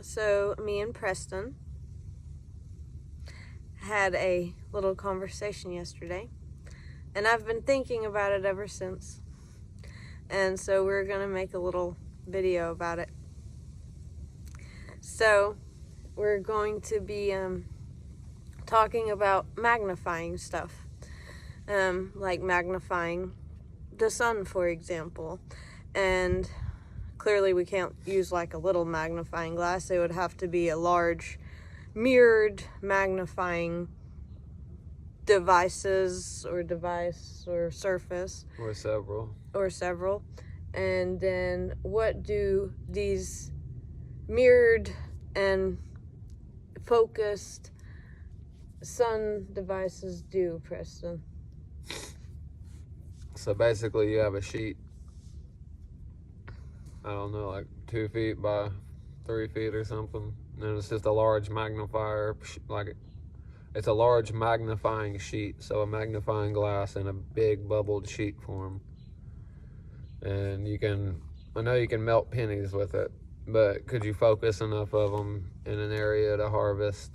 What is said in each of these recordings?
So me and Preston had a little conversation yesterday, and I've been thinking about it ever since. And so we're gonna make a little video about it. So we're going to be talking about magnifying stuff, like magnifying the sun, for example. And clearly we can't use like a little magnifying glass. It would have to be a large mirrored magnifying device or surface. Or several. And then what do these mirrored and focused sun devices do, Preston? So basically you have a sheet, I don't know, like 2 feet by 3 feet or something. And it's just a large magnifier, it's a large magnifying sheet. So a magnifying glass in a big bubbled sheet form. And I know you can melt pennies with it, but could you focus enough of them in an area to harvest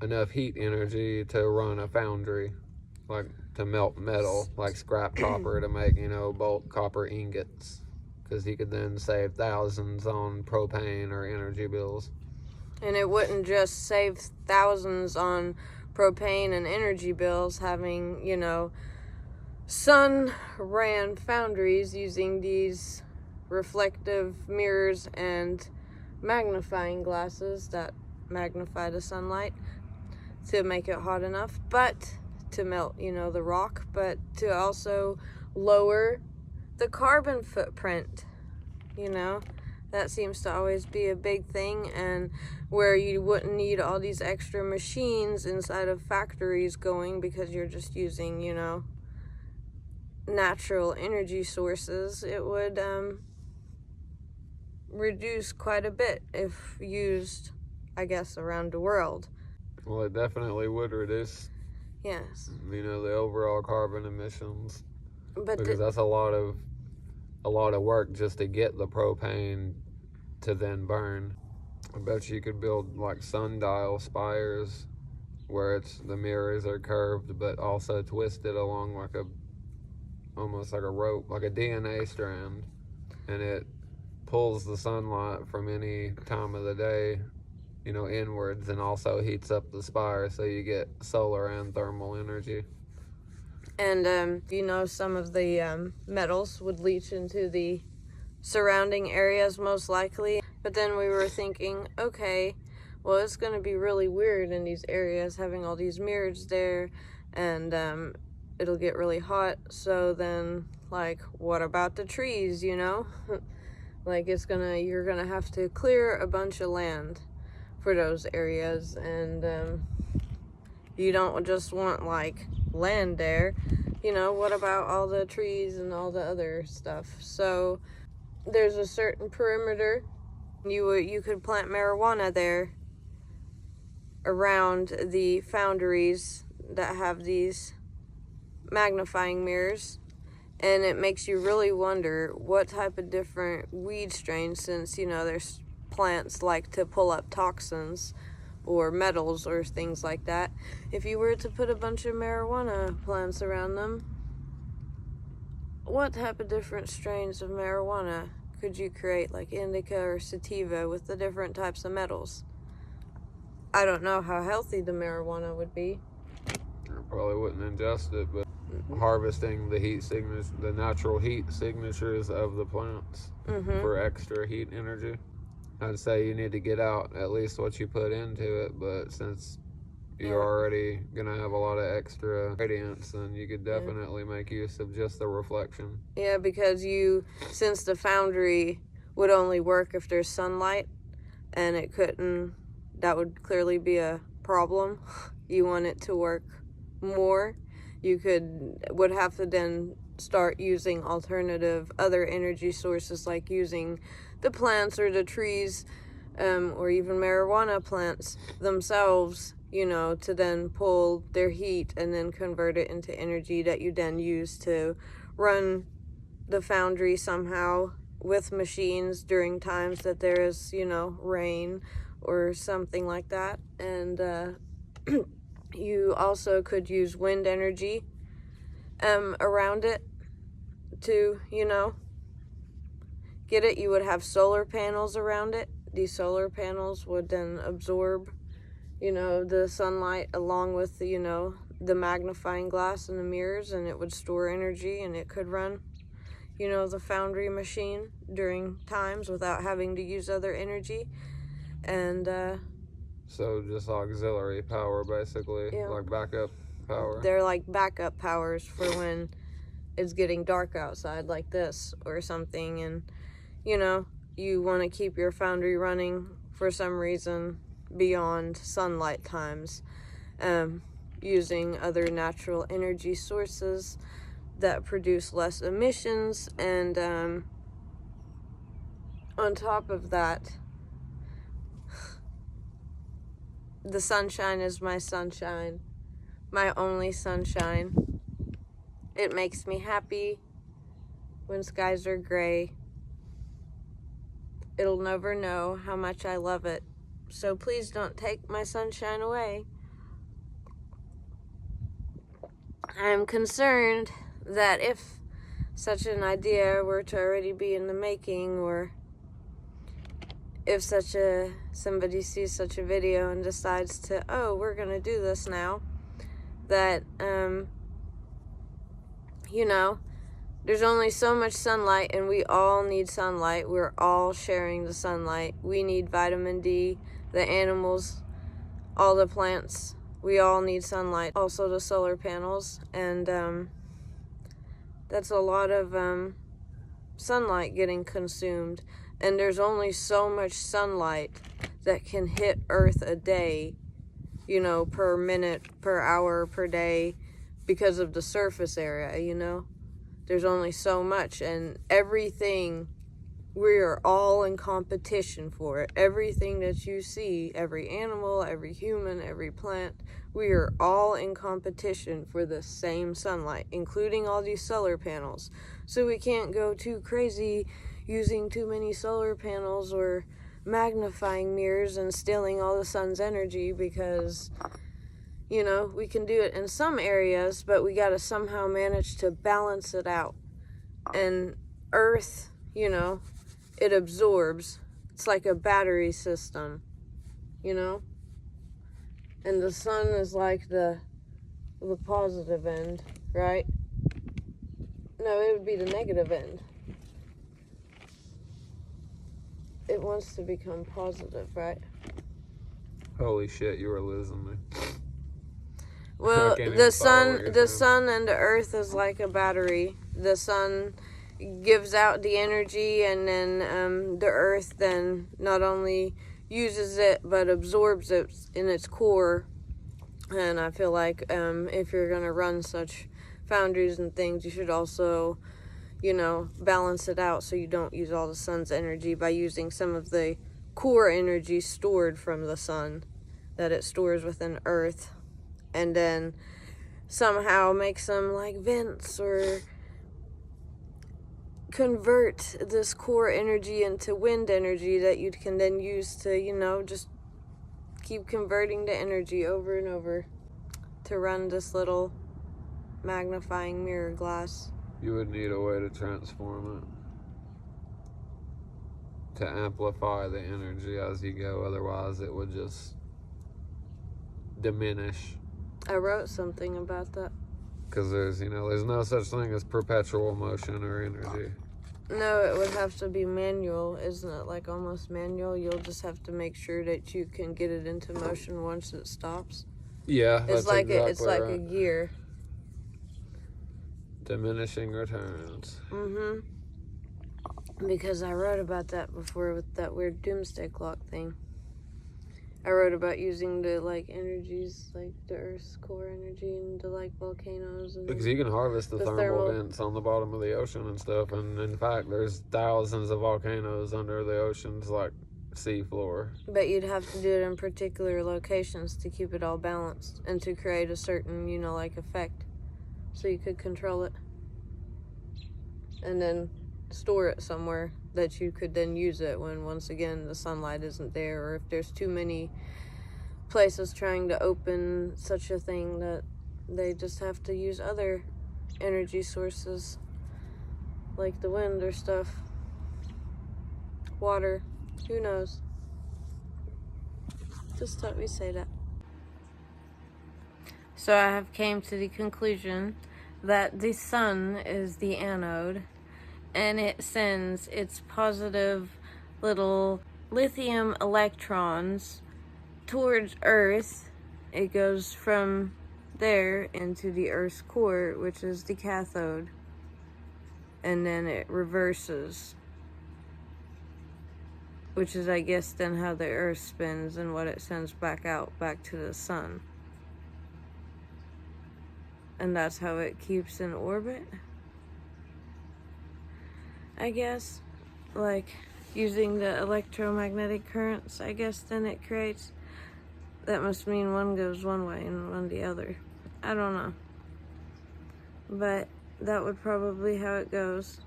enough heat energy to run a foundry, like to melt metal, like scrap copper to make, bulk copper ingots? Because you could then save thousands on propane or energy bills. And it wouldn't just save thousands on propane and energy bills having, sun-ran foundries using these reflective mirrors and magnifying glasses that magnify the sunlight to make it hot enough, but to melt, the rock, but to also lower the carbon footprint. That seems to always be a big thing, and where you wouldn't need all these extra machines inside of factories going because you're just using, natural energy sources. It would reduce quite a bit if used, I guess, around the world. Well, it definitely would reduce, yes, the overall carbon emissions, but because that's a lot of work just to get the propane to then burn. I bet you could build like sundial spires where the mirrors are curved but also twisted along almost like a rope, like a DNA strand, and it pulls the sunlight from any time of the day, inwards, and also heats up the spire, so you get solar and thermal energy. And some of the metals would leach into the surrounding areas most likely. But then we were thinking, okay, well, it's going to be really weird in these areas having all these mirrors there, and it'll get really hot. So then, like, what about the trees, like, you're going to have to clear a bunch of land for those areas, and you don't just want, like, land there. What about all the trees and all the other stuff? So there's a certain perimeter. You could plant marijuana there around the foundries that have these magnifying mirrors, and it makes you really wonder what type of different weed strains, since there's plants like to pull up toxins or metals or things like that. If you were to put a bunch of marijuana plants around them, what type of different strains of marijuana could you create, like indica or sativa, with the different types of metals? I don't know how healthy the marijuana would be. I probably wouldn't ingest it, but harvesting the natural heat signatures of the plants for extra heat energy. I'd say you need to get out at least what you put into it, but since you're already going to have a lot of extra radiance, then you could definitely make use of just the reflection. Yeah, because since the foundry would only work if there's sunlight, and that would clearly be a problem. You want it to work more, you would have to then start using alternative other energy sources, like using the plants or the trees, or even marijuana plants themselves, to then pull their heat and then convert it into energy that you then use to run the foundry somehow with machines during times that there is, rain or something like that. And you also could use wind energy around it to, get it. You would have solar panels around it. These solar panels would then absorb, the sunlight along with, the magnifying glass and the mirrors, and it would store energy, and it could run, the foundry machine during times without having to use other energy. And so just auxiliary power, basically, yeah, like backup power. They're like backup powers for when it's getting dark outside like this or something, and you want to keep your foundry running for some reason beyond sunlight times, using other natural energy sources that produce less emissions. And on top of that, the sunshine is my sunshine, my only sunshine. It makes me happy when skies are gray. It'll never know how much I love it. So please don't take my sunshine away. I'm concerned that if such an idea were to already be in the making, or if somebody sees such a video and decides to, we're gonna do this now, that there's only so much sunlight, and we all need sunlight. We're all sharing the sunlight. We need vitamin D, the animals, all the plants. We all need sunlight. Also the solar panels. And that's a lot of sunlight getting consumed. And there's only so much sunlight that can hit Earth a day, per minute, per hour, per day, because of the surface area, There's only so much, and everything, we are all in competition for it. Everything that you see, every animal, every human, every plant, we are all in competition for the same sunlight, including all these solar panels. So we can't go too crazy using too many solar panels or magnifying mirrors and stealing all the sun's energy, because we can do it in some areas, but we got to somehow manage to balance it out. And Earth, it absorbs. It's like a battery system, And the sun is like the positive end, right? No, it would be the negative end. It wants to become positive, right? Holy shit, you were losing me. Well, the sun and the Earth is like a battery. The sun gives out the energy, and then the Earth then not only uses it but absorbs it in its core. And I feel like if you're gonna run such foundries and things, you should also, balance it out so you don't use all the sun's energy by using some of the core energy stored from the sun that it stores within Earth. And then somehow make some like vents, or convert this core energy into wind energy that you can then use to, just keep converting the energy over and over to run this little magnifying mirror glass. You would need a way to transform it, to amplify the energy as you go. Otherwise, it would just diminish. I wrote something about that. Because there's no such thing as perpetual motion or energy. No, it would have to be manual, isn't it? Like almost manual. You'll just have to make sure that you can get it into motion once it stops. Yeah, it's like exactly right. A gear. Diminishing returns. Because I wrote about that before with that weird doomsday clock thing. I wrote about using the energies, like the Earth's core energy, and the volcanoes. And because you can harvest the thermal vents on the bottom of the ocean and stuff, and in fact, there's thousands of volcanoes under the ocean's sea floor. But you'd have to do it in particular locations to keep it all balanced and to create a certain, effect, so you could control it. And then store it somewhere that you could then use it when, once again, the sunlight isn't there, or if there's too many places trying to open such a thing that they just have to use other energy sources like the wind or stuff, water, who knows. Just thought we'd say that. So I have came to the conclusion that the sun is the anode, and it sends its positive little lithium electrons towards Earth. It goes from there into the Earth's core, which is the cathode, and then it reverses, which is, I guess, then how the Earth spins and what it sends back out, back to the sun. And that's how it keeps in orbit, I guess. Like, using the electromagnetic currents, I guess, then it creates... That must mean one goes one way and one the other. I don't know. But that would probably how it goes.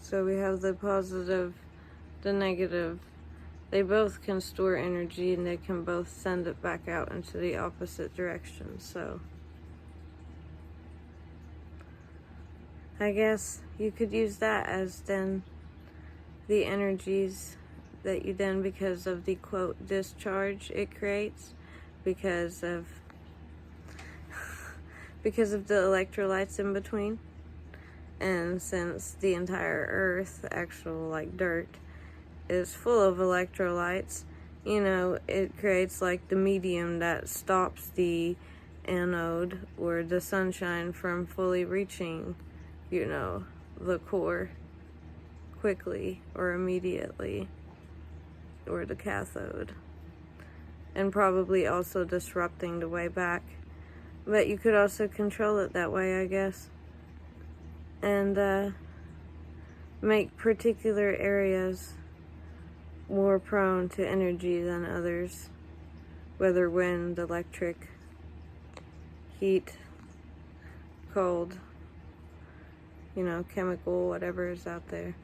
So we have the positive, the negative. They both can store energy, and they can both send it back out into the opposite direction. So I guess you could use that as then the energies that you then, because of the quote discharge it creates, because of the electrolytes in between. And since the entire Earth, actual like dirt, is full of electrolytes, you know, it creates like the medium that stops the anode or the sunshine from fully reaching, you know, the core quickly or immediately, or the cathode, and probably also disrupting the way back. But you could also control it that way, I guess, and make particular areas more prone to energy than others, whether wind, electric, heat, cold, you know, chemical, whatever is out there.